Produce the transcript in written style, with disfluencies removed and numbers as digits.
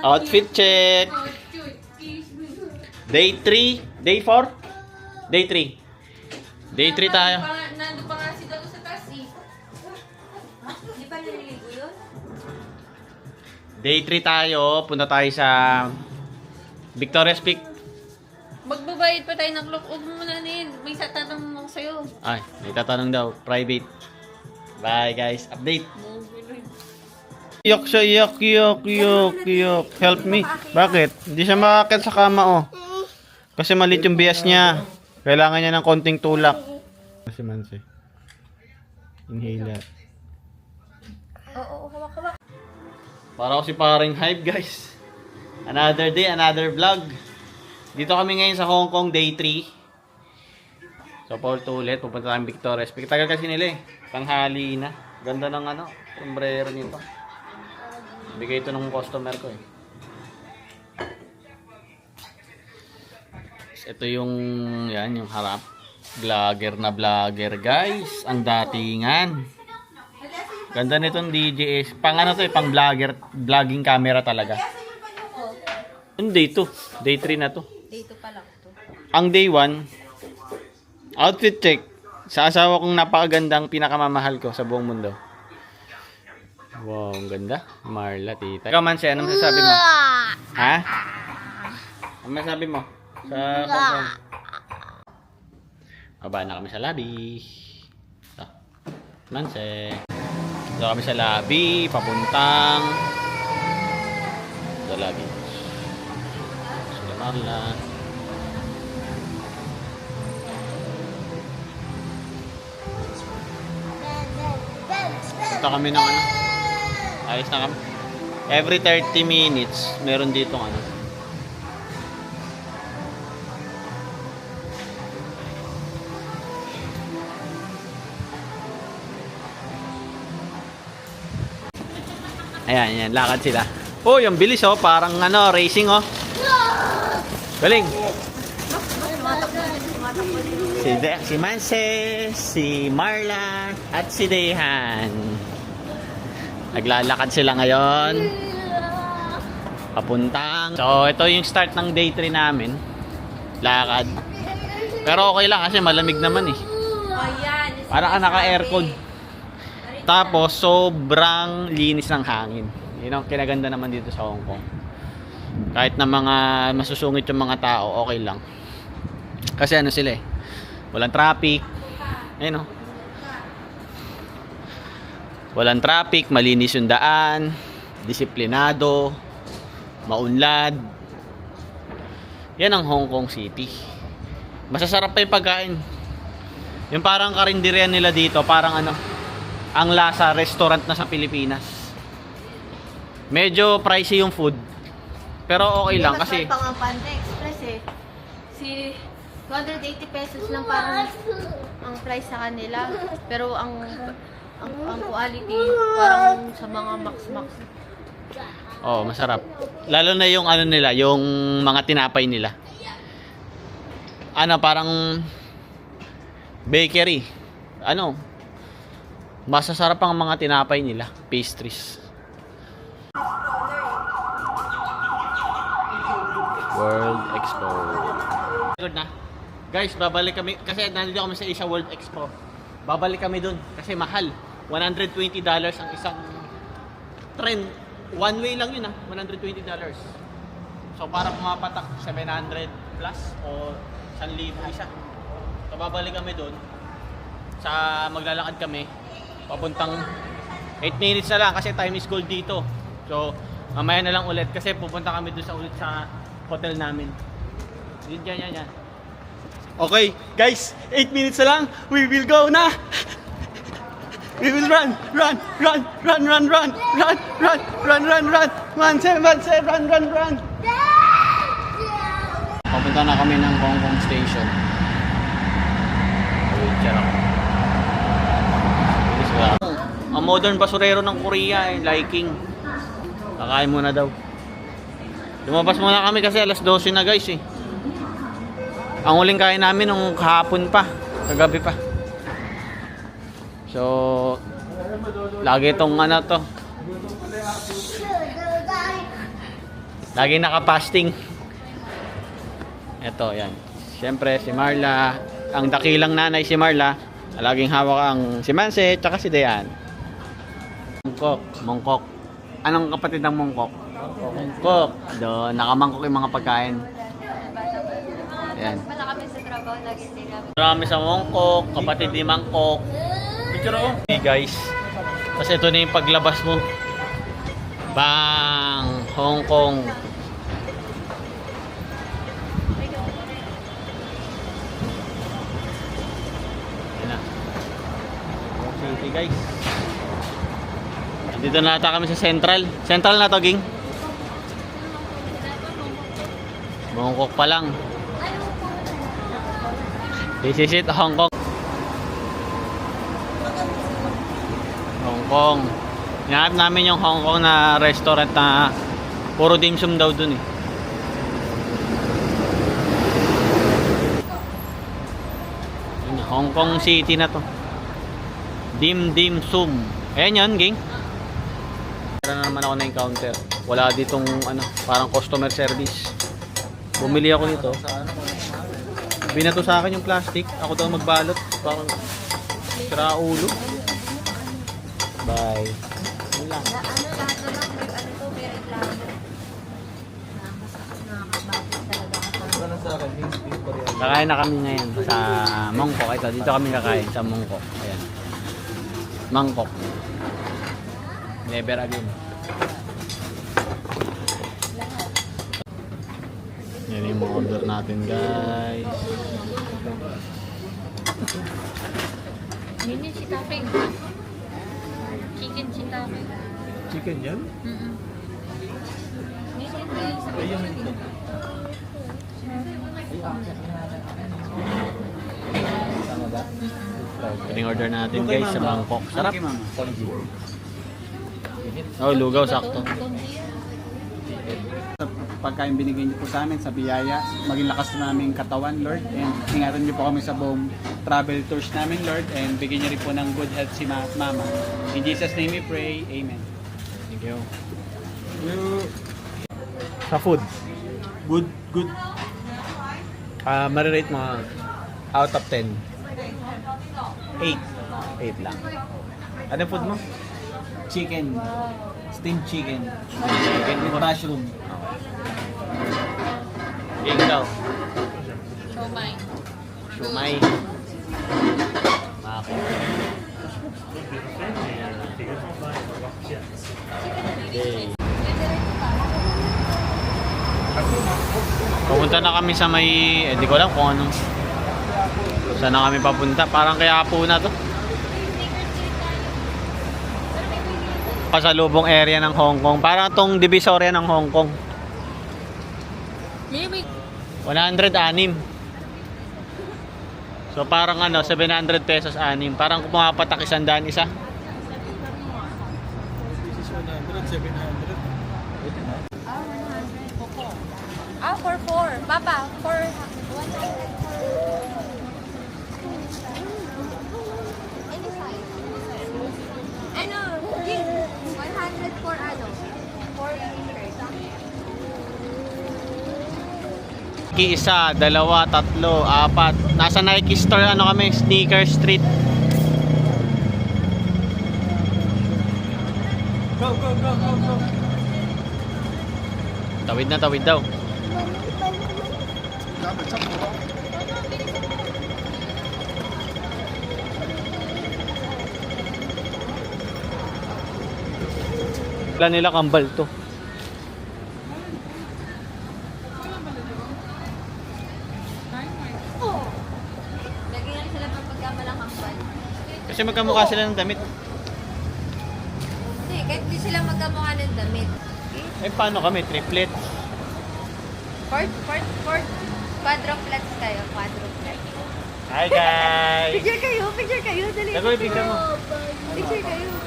Outfit check. Day 3. Day 4? Day 3. Day 3 tayo. Nandun pa nga si Dago sa taas eh. Di pa naliligo yun? Day 3 tayo. Punta tayo sa Victoria's Peak. Magbabayad pa tayo ng clock. Huwag mo muna nin. May tatanong ako sa'yo. Ay, may tatanong daw. Private. Bye guys. Update. Yok siya, yok. Help me. Bakit? Hindi siya makakit sa kama, oh. Kasi maliit yung bias niya. Kailangan niya ng konting tulak. Kasi mansi. Inhaler. Oo, hawak. Para ako si paring hype, guys. Another day, another vlog. Dito kami ngayon sa Hong Kong, day 3. So, Paul ulit. Pupunta tayong Victoria's Peak. Tagal kasi nila eh. Tanghali na. Ganda ng sombrero nito. Bigay ito ng customer ko eh. Ito yung harap. Vlogger na vlogger, guys. Ang datingan. Ganda nitong DJS. Pang pang vlogging camera talaga. Day 2. Day 3 na to. Day 2 pa lang to. Ang day 1, outfit check. Sa asawa kong napakagandang pinakamamahal ko sa buong mundo. Wow, ang ganda. Marla, tita. Ikaw, Manse, anong masasabi mo? Ha? Anong masasabi mo? Sa Hong Kong? Baba na kami sa lobby. Ito. Manse. Ito kami sa lobby. Papuntang sa lobby. Sila Marla. Punta kami ng ayos na kami. Every 30 minutes, meron ditong Ayan, lakad sila. Oh, yung bilis oh, parang racing oh. Galing. Si Manse, si Marla, at si Dehan. Naglalakad sila ngayon. Papuntang. So, ito yung start ng day 3 namin. Lakad. Pero okay lang kasi malamig naman eh. Parang naka-aircon. Tapos, sobrang linis ng hangin. Yun ang kinaganda naman dito sa Hong Kong. Kahit na mga masusungit yung mga tao, okay lang. Kasi sila eh. Walang traffic. Ayun oh. Walang traffic, malinis yung daan, disiplinado, maunlad. Yan ang Hong Kong City. Masasarap pa yung pagkain. Yung parang karinderian nila dito, parang ang lasa restaurant na sa Pilipinas. Medyo pricey yung food. Pero okay lang kasi Mas pang Panda Express eh. Si 280 pesos lang parang ang price sa kanila. Pero ang quality parang sa mga max. oh, masarap. Lalo na yung nila, yung mga tinapay nila. Parang bakery. Masasarap ang mga tinapay nila, pastries. World Expo. Good na. Guys, babalik kami kasi nandito kami sa Asia World Expo. Babalik kami dun kasi mahal. $120 ang isang train. One way lang yun $120. So para pumapatak 700 plus o 1,000 isa. So babalik kami dun. Maglalakad kami. Papuntang 8 minutes na lang kasi time is gold dito. So mamaya na lang ulit kasi pupunta kami dun ulit sa hotel namin. Yan. Okay, guys, 8 minutes na lang. We will go na. We will run. Manse, run. Papunta na kami ng Hong Kong Station. Ang modern basurero ng Korea liking. Kakain muna daw. Lumabas muna kami kasi alas 12 na guys eh. Ang huling kain namin nung kahapon pa, kagabi pa. So, lagi itong to. Lagi nakapasting. Ito, yan. Siyempre, si Marla. Ang dakilang nanay si Marla. Laging hawak ang si Manse, tsaka si Dayan. Mongkok. Anong kapatid ng mongkok? Mongkok. Doon, nakamangkok yung mga pagkain. Yan. Wala kami sa trabaho, lagi sila. Marami sa mongkok, kapatid ni Mangkok. Picture ako. Hey guys. Kasi ito na yung paglabas mo. Bang! Hong Kong. Yan na. City guys. Dito na ata kami sa Central. Central na to, Ging. Mongkok pa lang. This is it, Hong Kong. Hong Kong. Hinahanap namin yung Hong Kong na restaurant na puro dim sum daw dun eh. Yun, Hong Kong City na to. Dim Sum. Ayan yun, Ging. Meron na naman ako na-encounter. Wala ditong ano, parang customer service. Bumili ako nito. Binato sa akin yung plastic. Ako daw magbalot. Parang sira ulo. Bye. Yun lang. Kakain na kami ngayon sa Mongkok. Ito, dito kami kakain sa Mongkok. Ayan. Mangkok. Never again. Yan yung mga order natin, guys. Mini shiitake. Chicken shiitake. Chicken yan? Ayun ito. Ito yung order natin, guys, sa Bangkok. Sarap. Oh, lugaw, sakto. Pagkain binigay niyo po sa amin sa biyaya, maging lakas na naming katawan, Lord, and ingatan niyo po kami sa buong travel tours namin, Lord, and bigyan niyo rin po ng good health si Mama. In Jesus' name we pray, Amen. Thank you. Sa food. Good. Marirate mo out of 10. 8. 8 lang. Ano food mo? Chicken, steamed chicken, Chicken with mushroom. Game daw. Siomai. Shumai. Okay. Okay. Pupunta na kami sa may, di ko alam kung anong saan na kami papunta. Parang kaya po na to. Pasalubong area ng Hong Kong. Parang tong divisoria ng Hong Kong. 106. So parang ano, 700 pesos anim. Parang pumapatak 100 isa. For 4. Papa, for 100. Any size? Ano? 100 for ano? For Isa, dalawa, tatlo, apat. Nasa Nike store ano kami, Sneaker Street. Go! Tawid na, tawid daw. Wala nila kambal to. Lagyan lang sila ng pagkamalang kambal. Kasi magkamukha sila ng damit. Hindi, kahit di sila magkamukha ng damit. Eh paano kami? Triplet? Quadruplex kayo, quadruplex. Hi guys! Picture kayo, dali. Tagoy, picture mo. Picture kayo.